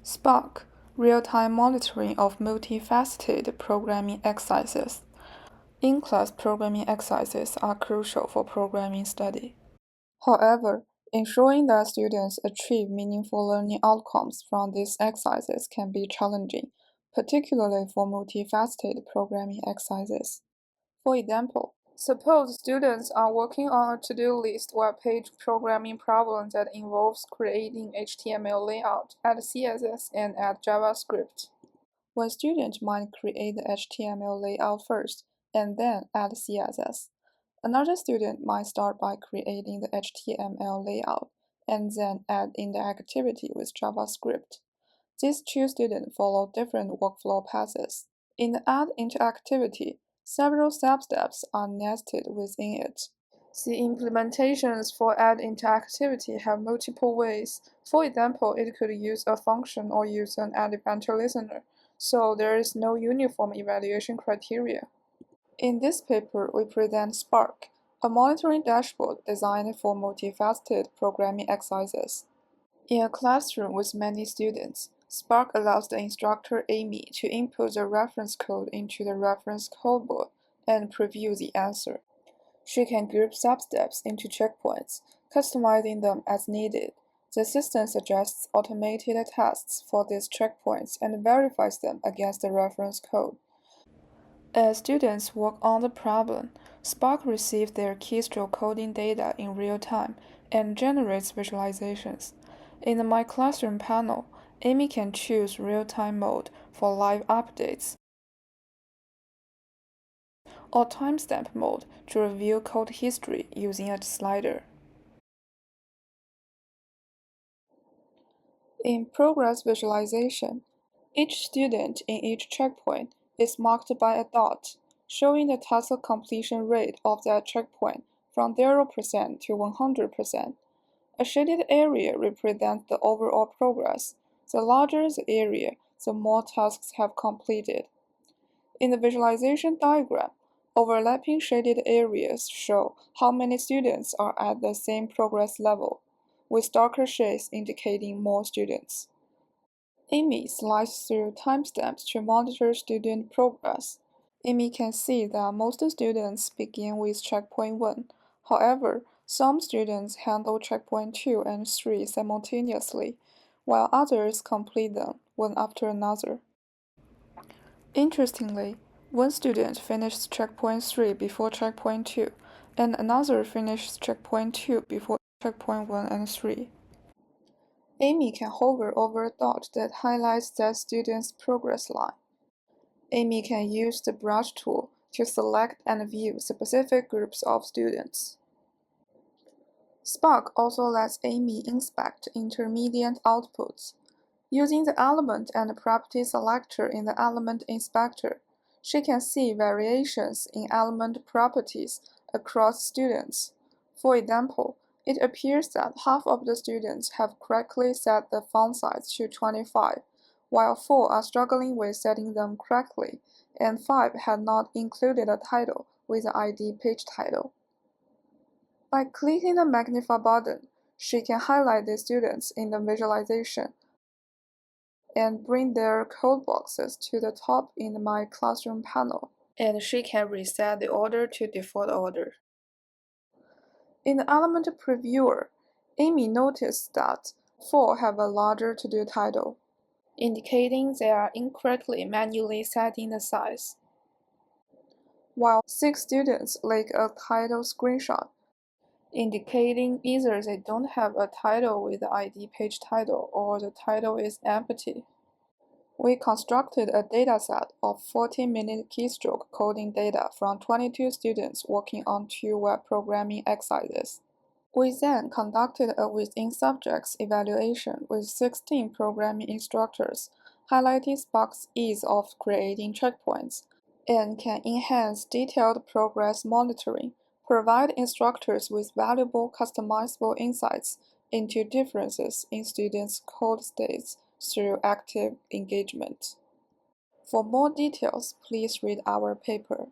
Spark, real-time monitoring of multi-faceted programming exercises. In-class programming exercises are crucial for programming study. However, ensuring that students achieve meaningful learning outcomes from these exercises can be challenging, particularly for multifaceted programming exercises. For example, suppose students are working on a to-do list web-page programming problem that involves creating HTML layout, add CSS, and add JavaScript. One student might create the HTML layout first and then add CSS. Another student might start by creating the HTML layout and then add in the activity with JavaScript. These two students follow different workflow paths. In the add interactivity, several substeps are nested within it. The implementations for add interactivity have multiple ways. For example, it could use a function or use an add event listener, so there is no uniform evaluation criteria. In this paper, we present Spark, a monitoring dashboard designed for multifaceted programming exercises. In a classroom with many students, Spark allows the instructor Amy to input the reference code into the reference codeboard and preview the answer. She can group substeps into checkpoints, customizing them as needed. The system suggests automated tests for these checkpoints and verifies them against the reference code. As students work on the problem, Spark receives their keystroke coding data in real time and generates visualizations. In the My Classroom panel, Amy can choose real-time mode for live updates or timestamp mode to review code history using a slider. In progress visualization, each student in each checkpoint is marked by a dot, showing the task completion rate of that checkpoint from 0% to 100%. A shaded area represents the overall progress. The larger the area, the more tasks have completed. In the visualization diagram, overlapping shaded areas show how many students are at the same progress level, with darker shades indicating more students. Amy slides through timestamps to monitor student progress. Amy can see that most students begin with checkpoint 1. However, some students handle checkpoint 2 and 3 simultaneously, while others complete them one after another. Interestingly, one student finished checkpoint 3 before checkpoint 2, and another finished checkpoint 2 before checkpoint 1 and 3. Amy can hover over a dot that highlights that student's progress line. Amy can use the brush tool to select and view specific groups of students. Spark also lets Amy inspect intermediate outputs. Using the element and property selector in the element inspector, she can see variations in element properties across students. For example, it appears that half of the students have correctly set the font size to 25, while 4 are struggling with setting them correctly, and 5 had not included a title with the ID page title. By clicking the magnify button, she can highlight the students in the visualization and bring their code boxes to the top in the My Classroom panel, and she can reset the order to default order. In the element previewer, Amy noticed that 4 have a larger to-do title, indicating they are incorrectly manually setting the size, while 6 students lack a title screenshot, indicating either they don't have a title with the ID page title or the title is empty. We constructed a dataset of 40-minute keystroke coding data from 22 students working on 2 web programming exercises. We then conducted a within-subjects evaluation with 16 programming instructors, highlighting Spark's ease of creating checkpoints, and can enhance detailed progress monitoring, provide instructors with valuable customizable insights into differences in students' code states through active engagement. For more details, please read our paper.